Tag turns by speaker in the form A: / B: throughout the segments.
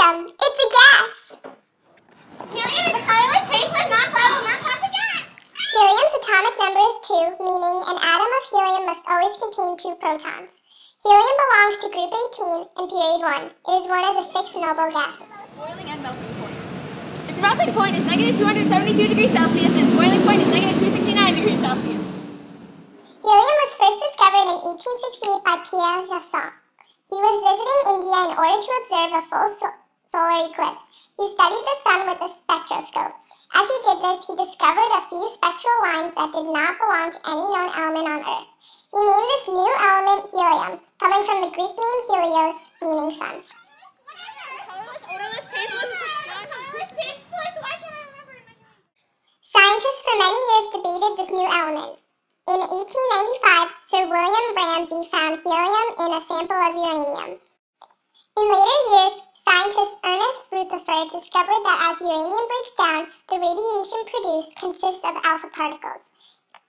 A: helium. It's a gas.
B: Helium is a colorless, tasteless, non-flammable, non-toxic gas.
A: Helium's atomic number is 2, meaning an atom of helium must always contain 2 protons. Helium belongs to group 18 in period 1. It is one of the 6 noble gases.
B: Boiling and melting point. Its melting point is negative 272 degrees Celsius and its boiling point is negative 269 degrees Celsius.
A: Helium was first discovered in 1868 by Pierre Jasson. He was visiting India in order to observe a full solar eclipse. He studied the sun with a spectroscope. As he did this, he discovered a few spectral lines that did not belong to any known element on Earth. He named this new element helium, coming from the Greek name helios, meaning sun.
B: Colorless, odorless, tasteless, non-colorless, tasteless. Why can't I remember it?
A: Scientists for many years debated this new element. In 1895, Sir William Ramsay found helium in a sample of uranium. In later years, scientist Ernest Rutherford discovered that as uranium breaks down, the radiation produced consists of alpha particles.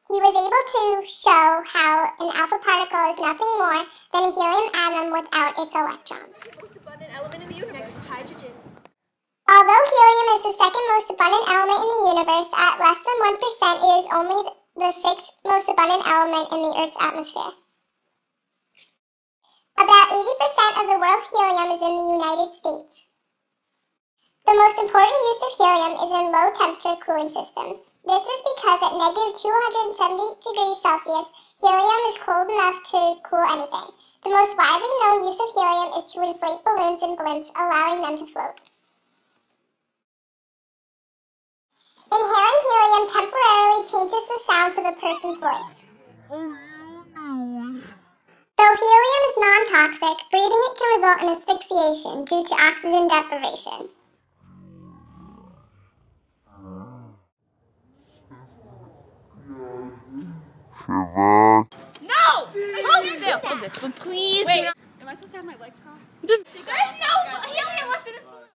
A: He was able to show how an alpha particle is nothing more than a helium atom without its electrons.
B: The most abundant element in the universe. Next is hydrogen.
A: Although helium is the second most abundant element in the universe, at less than 1%, it is only the 6th most abundant element in the Earth's atmosphere. About 80% of the world's helium is in the United States. The most important use of helium is in low-temperature cooling systems. This is because at negative 270 degrees Celsius, helium is cold enough to cool anything. The most widely known use of helium is to inflate balloons and blimps, allowing them to float. Inhaling helium temporarily changes the sounds of a person's voice. Though helium is non-toxic, breathing it can result in asphyxiation due to oxygen deprivation.
B: No! Hold still. Hold this, but please. Wait. Am I supposed to have my legs crossed? Just. No! Helium was in this balloon.